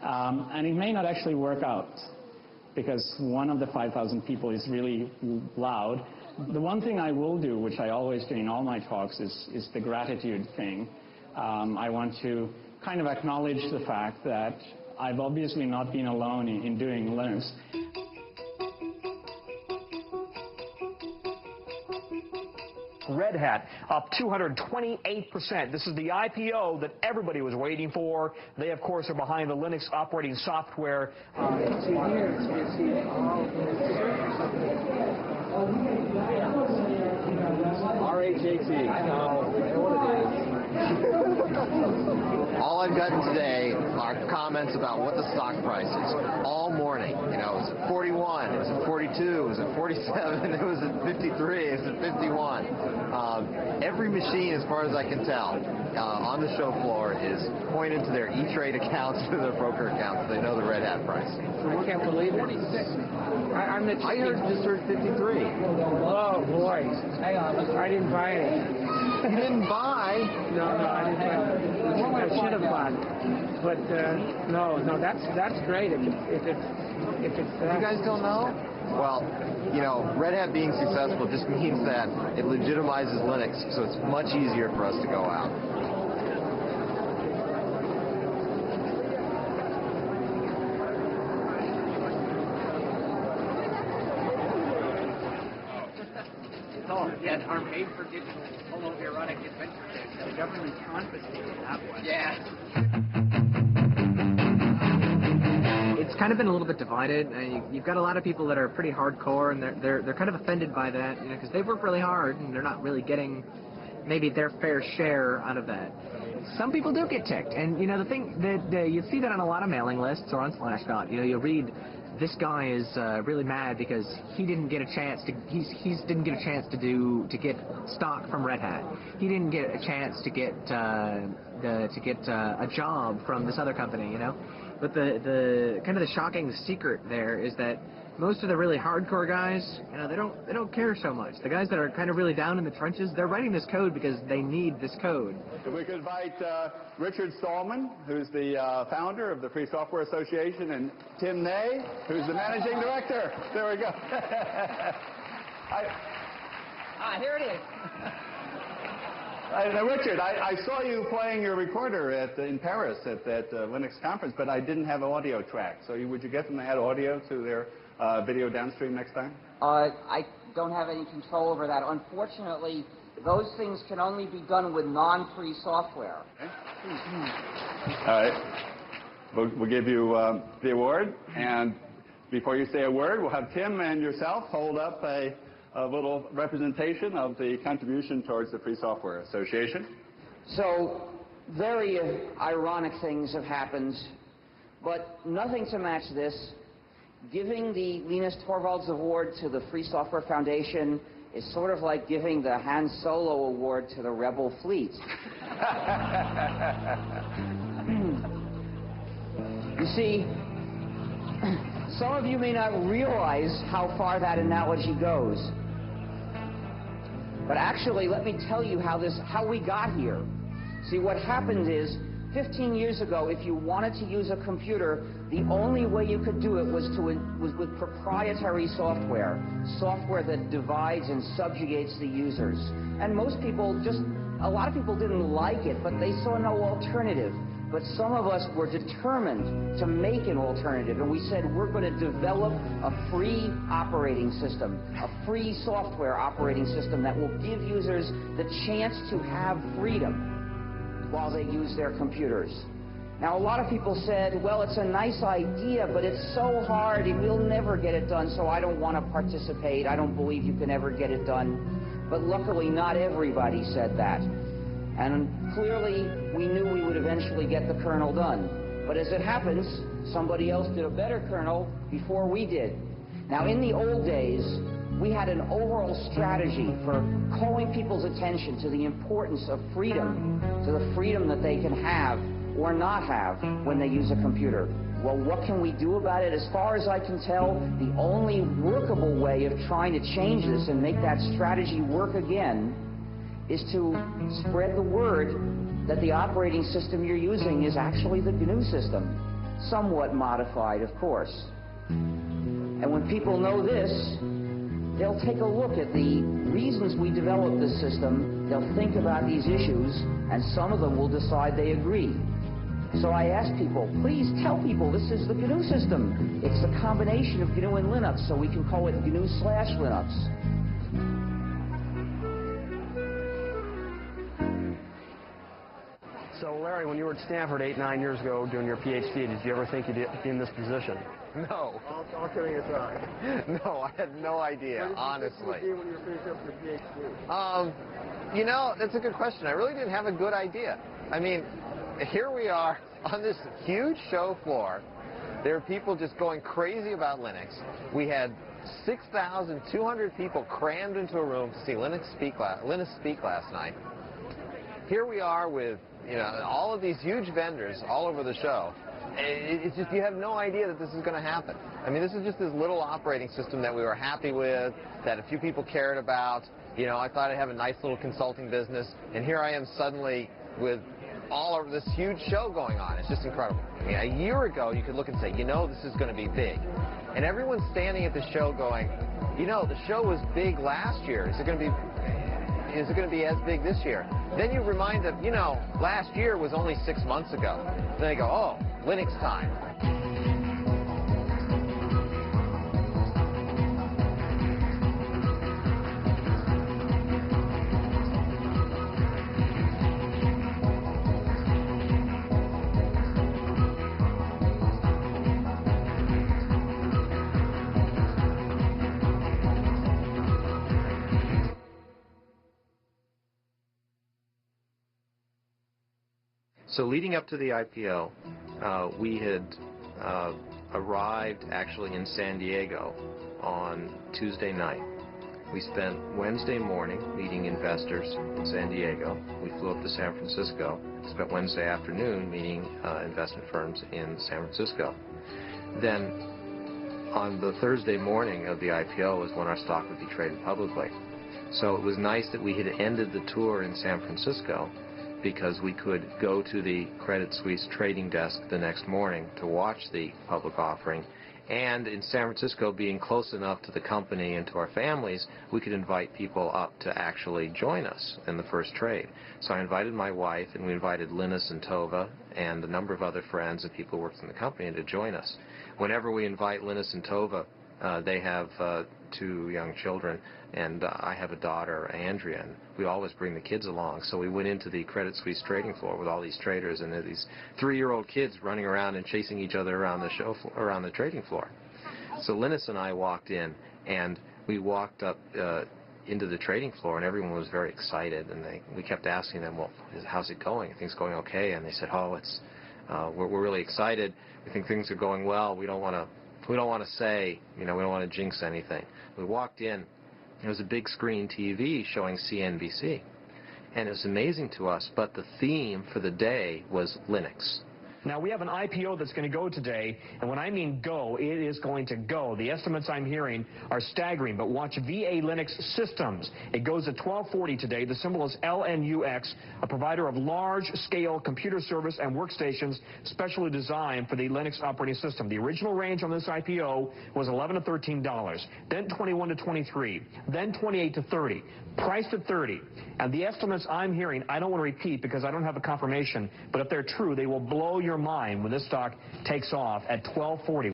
And it may not actually work out because one of the 5,000 people is really loud. The one thing I will do, which I always do in all my talks, is the gratitude thing. I want to kind of acknowledge the fact that I've obviously not been alone in doing Linux. Red Hat up 228%. This is the IPO that everybody was waiting for. They, of course, are behind the Linux operating software. RHAT. I know what it is. All I've gotten today are comments about what the stock price is all morning. You know, is it 41? Is it 42? Is it 47? It was at 53? Is it 51? Every machine, as far as I can tell, on the show floor is pointed to their E-Trade accounts, to their broker accounts. They know the Red Hat price. I can't believe it. 46. I just heard 53. Oh, boy. Hang on. I didn't buy any. You didn't buy? No, I didn't buy. I should have bought. But no, that's great. If it's you guys don't know? Well, you know, Red Hat being successful just means that it legitimizes Linux, so it's much easier for us to go out. Yet are made for digital homoerotic adventure. The government confiscated that one. Yeah. It's kind of been a little bit divided. You've got a lot of people that are pretty hardcore, and they're kind of offended by that, you know, because they've worked really hard and they're not really getting maybe their fair share out of that. Some people do get ticked, and you know the thing that you see that on a lot of mailing lists or on Slashdot. You know, you'll read, this guy is really mad because he didn't get a chance to didn't get a chance to get stock from Red Hat. He didn't get a chance to get a job from this other company, you know. But the kind of the shocking secret there is that most of the really hardcore guys, you know, they don't care so much. The guys that are kind of really down in the trenches, they're writing this code because they need this code. If we could invite Richard Stallman, who's the founder of the Free Software Association, and Tim Ney, who's the managing director. There we go. Here it is. Richard, I saw you playing your recorder in Paris at that Linux conference, but I didn't have an audio track. So would you get them to add audio to their video downstream next time? I don't have any control over that. Unfortunately, those things can only be done with non-free software. Okay. All right. We'll give you the award. And before you say a word, we'll have Tim and yourself hold up a little representation of the contribution towards the Free Software Association. So, very ironic things have happened, but nothing to match this. Giving the Linus Torvalds Award to the Free Software Foundation is sort of like giving the Han Solo Award to the Rebel Fleet. You see, some of you may not realize how far that analogy goes. But actually, let me tell you how we got here. See, what happened is, 15 years ago, if you wanted to use a computer, the only way you could do it was with proprietary software that divides and subjugates the users. And most people a lot of people didn't like it, but they saw no alternative. But some of us were determined to make an alternative, and we said we're going to develop a free operating system, a free software operating system that will give users the chance to have freedom while they use their computers. Now, a lot of people said, well, it's a nice idea, but it's so hard, and we'll never get it done, so I don't want to participate. I don't believe you can ever get it done. But luckily, not everybody said that. And clearly, we knew we would eventually get the kernel done. But as it happens, somebody else did a better kernel before we did. Now, in the old days, we had an overall strategy for calling people's attention to the importance of freedom, to the freedom that they can have or not have when they use a computer. Well, what can we do about it? As far as I can tell, the only workable way of trying to change this and make that strategy work again is to spread the word that the operating system you're using is actually the GNU system. somewhat modified, of course. And when people know this, they'll take a look at the reasons we developed this system, they'll think about these issues, and some of them will decide they agree. So I ask people, please tell people this is the GNU system. It's the combination of GNU and Linux, so we can call it GNU/Linux. So, Larry, when you were at Stanford 8-9 years ago doing your PhD, did you ever think you'd be in this position? No. All kidding aside. No, I had no idea, honestly. What did you think you would be when you finished up your PhD? You know, that's a good question. I really didn't have a good idea. I mean, here we are on this huge show floor. There are people just going crazy about Linux. We had 6,200 people crammed into a room to see Linux speak last night. Here we are with, you know, all of these huge vendors all over the show. It's just, you have no idea that this is going to happen. I mean, this is just this little operating system that we were happy with, that a few people cared about. You know, I thought I'd have a nice little consulting business, and here I am suddenly with all of this huge show going on. It's just incredible. I mean, a year ago, you could look and say, you know, this is going to be big. And everyone's standing at the show going, you know, the show was big last year. Is it going to be as big this year? Then you remind them, you know, last year was only 6 months ago. Then they go, oh, Linux time. So leading up to the IPO, we had arrived actually in San Diego on Tuesday night. We spent Wednesday morning meeting investors in San Diego. We flew up to San Francisco, spent Wednesday afternoon meeting investment firms in San Francisco. Then on the Thursday morning of the IPO was when our stock would be traded publicly. So it was nice that we had ended the tour in San Francisco, because we could go to the Credit Suisse trading desk the next morning to watch the public offering. And in San Francisco, being close enough to the company and to our families, we could invite people up to actually join us in the first trade. So I invited my wife, and we invited Linus and Tova and a number of other friends and people who worked in the company to join us. Whenever we invite Linus and Tova, they have 2 young children, and I have a daughter, Andrea, and we always bring the kids along. So we went into the Credit Suisse trading floor with all these traders, and there are these 3-year-old kids running around and chasing each other around the show around the trading floor. So Linus and I walked in, and we walked up into the trading floor, and everyone was very excited, and we kept asking them, well, how's it going? Are things going okay? And they said, oh, we're really excited. We think things are going well. We don't want to say, you know, we don't want to jinx anything. We walked in, there was a big screen TV showing CNBC, and it was amazing to us, but the theme for the day was Linux. Now, we have an IPO that's going to go today, and when I mean go, it is going to go. The estimates I'm hearing are staggering, but watch VA Linux Systems. It goes at 1240 today. The symbol is LNUX, a provider of large-scale computer service and workstations specially designed for the Linux operating system. The original range on this IPO was $11 to $13, then $21 to $23, then $28 to $30, priced at $30. And the estimates I'm hearing, I don't want to repeat because I don't have a confirmation, but if they're true, they will blow your mind when this stock takes off at 1240.